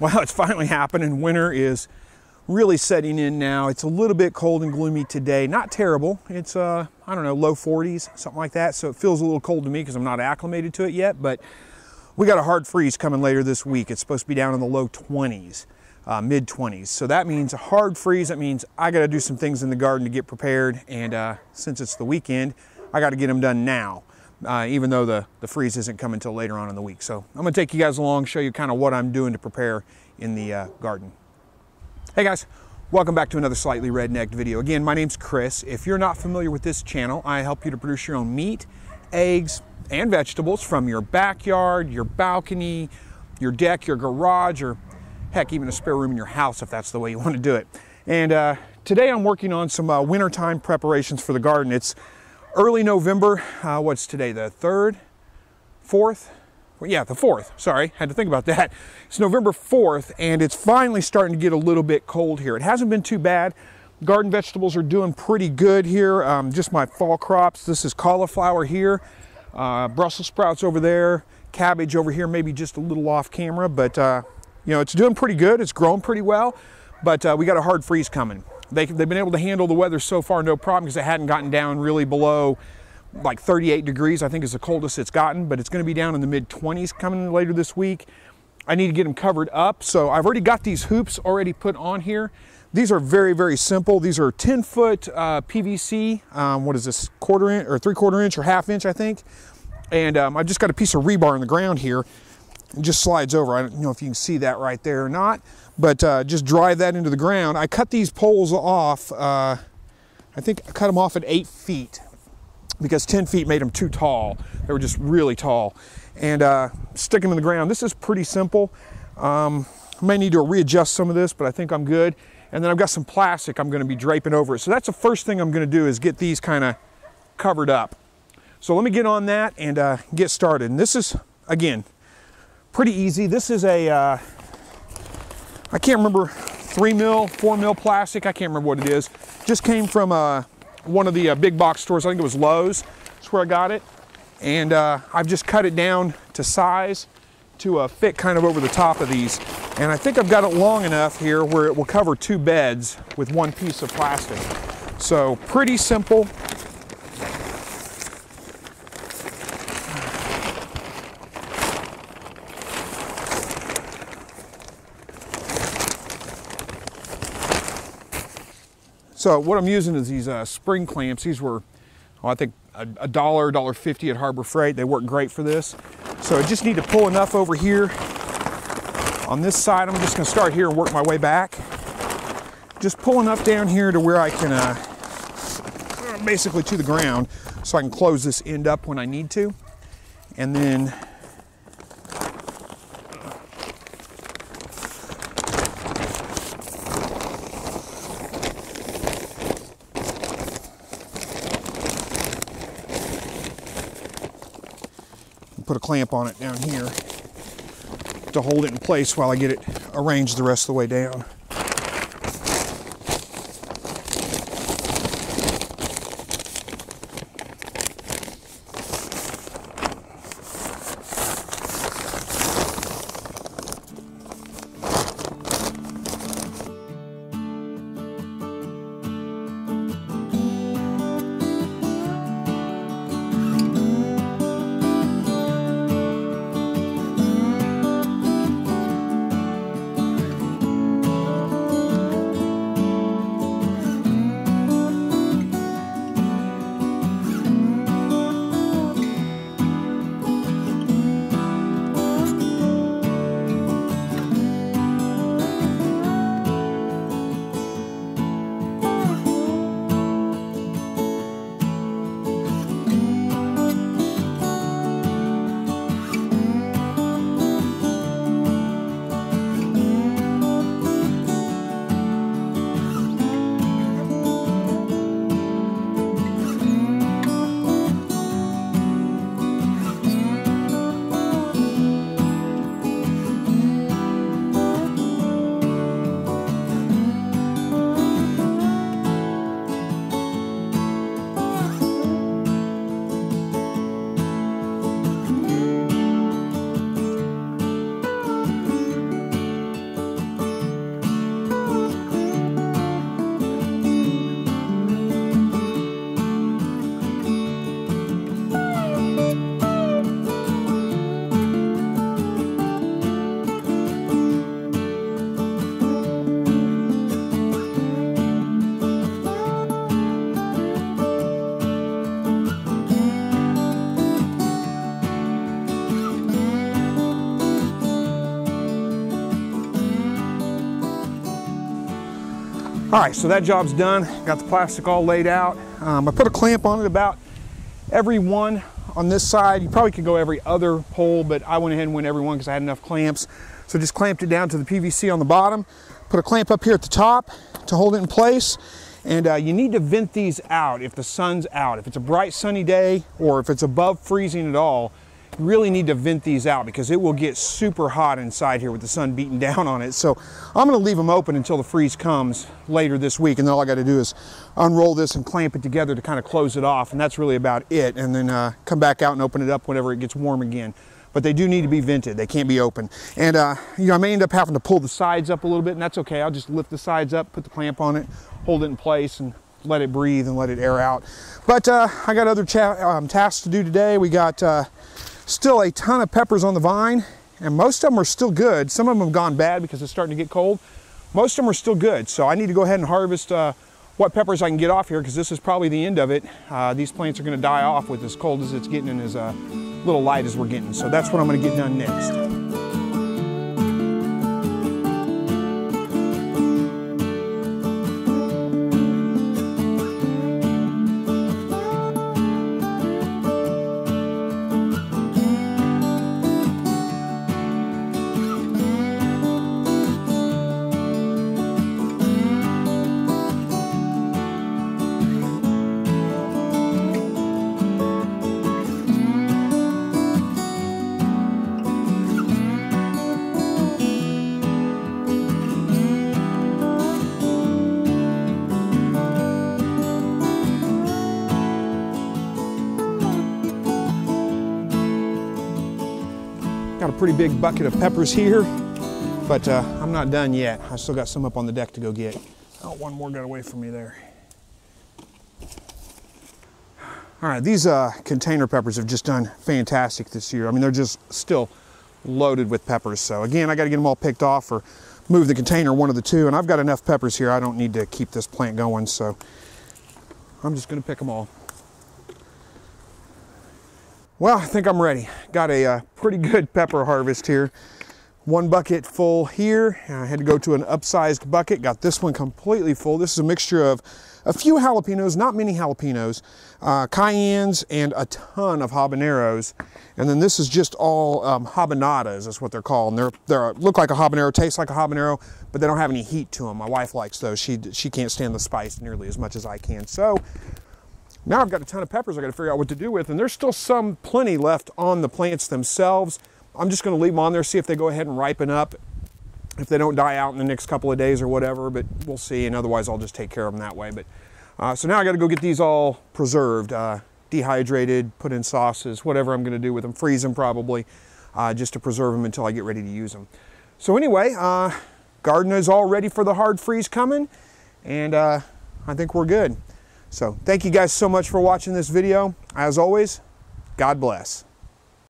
Well, it's finally happening. Winter is really setting in now. It's a little bit cold and gloomy today. Not terrible. It's, I don't know, low 40s, something like that. So it feels a little cold to me because I'm not acclimated to it yet. But we got a hard freeze coming later this week. It's supposed to be down in the low 20s, mid 20s. So that means a hard freeze. That means I got to do some things in the garden to get prepared. And since it's the weekend, I got to get them done now. Even though the freeze isn't coming until later on in the week. So I'm gonna take you guys along, show you kind of what I'm doing to prepare in the garden. Hey guys, welcome back to another Slightly Rednecked video. Again, my name's Chris. If you're not familiar with this channel, I help you to produce your own meat, eggs, and vegetables from your backyard, your balcony, your deck, your garage, or heck, even a spare room in your house if that's the way you want to do it. And today I'm working on some wintertime preparations for the garden. It's early November. What's today, the 3rd? 4th? Well, yeah, the 4th. Sorry, had to think about that. It's November 4th, and it's finally starting to get a little bit cold here. It hasn't been too bad. Garden vegetables are doing pretty good here. Just my fall crops. This is cauliflower here, Brussels sprouts over there, cabbage over here, maybe just a little off camera, but you know, it's doing pretty good. It's growing pretty well, but we got a hard freeze coming. They've been able to handle the weather so far no problem because it hadn't gotten down really below like 38 degrees, I think is the coldest it's gotten, but it's going to be down in the mid 20s coming later this week. I need to get them covered up. So I've already got these hoops already put on here. These are very, very simple. These are 10-foot PVC. What is this, 1/4 inch or 3/4 inch or 1/2 inch, I think. And I've just got a piece of rebar in the ground here. It just slides over. I don't know if you can see that right there or not, but just drive that into the ground. I cut these poles off, I think I cut them off at 8 feet because 10 feet made them too tall. They were just really tall. And stick them in the ground. This is pretty simple. I may need to readjust some of this, but I think I'm good. And then I've got some plastic I'm gonna be draping over it. So that's the first thing I'm gonna do is get these kind of covered up. So let me get on that and get started. And this is, again, pretty easy. This is a, I can't remember, 3 mil, 4 mil plastic. I can't remember what it is. Just came from one of the big box stores. I think it was Lowe's. That's where I got it. And I've just cut it down to size to fit kind of over the top of these. And I think I've got it long enough here where it will cover 2 beds with 1 piece of plastic. So pretty simple. So what I'm using is these spring clamps. These were, oh, I think $1, $1.50 at Harbor Freight. They work great for this. So I just need to pull enough over here. On this side, I'm just gonna start here and work my way back. Just pull enough down here to where I can, basically to the ground, so I can close this end up when I need to. And then put a clamp on it down here to hold it in place while I get it arranged the rest of the way down. All right, so that job's done. Got the plastic all laid out. I put a clamp on it about every one on this side. You probably could go every other hole, but I went ahead and went every one because I had enough clamps. So just clamped it down to the PVC on the bottom. Put a clamp up here at the top to hold it in place. And you need to vent these out if the sun's out. If it's a bright sunny day or if it's above freezing at all, you really need to vent these out because it will get super hot inside here with the sun beating down on it. So I'm gonna leave them open until the freeze comes later this week, and then all I gotta do is unroll this and clamp it together to kind of close it off, and that's really about it. And then come back out and open it up whenever it gets warm again. But they do need to be vented. They can't be open. And you know, I may end up having to pull the sides up a little bit, and that's okay. I'll just lift the sides up, put the clamp on it, hold it in place, and let it breathe and let it air out. But I got other tasks to do today. We got still a ton of peppers on the vine, and most of them are still good. Some of them have gone bad because it's starting to get cold. Most of them are still good. So I need to go ahead and harvest what peppers I can get off here, because this is probably the end of it. These plants are gonna die off with as cold as it's getting and as little light as we're getting. So that's what I'm gonna get done next. Got a pretty big bucket of peppers here, but I'm not done yet. I still got some up on the deck to go get. Oh, one more got away from me there. All right, these container peppers have just done fantastic this year. I mean, they're just still loaded with peppers. So again, I got to get them all picked off or move the container, one of the two. And I've got enough peppers here. I don't need to keep this plant going. So I'm just going to pick them all. Well, I think I'm ready. Got a pretty good pepper harvest here. One bucket full here. I had to go to an upsized bucket. Got this one completely full. This is a mixture of a few jalapenos, not many jalapenos, cayennes, and a ton of habaneros. And then this is just all habanadas, is what they're called. And they look like a habanero, taste like a habanero, but they don't have any heat to them. My wife likes those. She can't stand the spice nearly as much as I can. So now I've got a ton of peppers I got to figure out what to do with, and there's still plenty left on the plants themselves. I'm just going to leave them on there, see if they go ahead and ripen up, if they don't die out in the next couple of days or whatever, but we'll see, and otherwise I'll just take care of them that way. But so now I got to go get these all preserved, dehydrated, put in sauces, whatever I'm going to do with them, freeze them probably, just to preserve them until I get ready to use them. So anyway, garden is all ready for the hard freeze coming, and I think we're good. So thank you guys so much for watching this video. As always, God bless.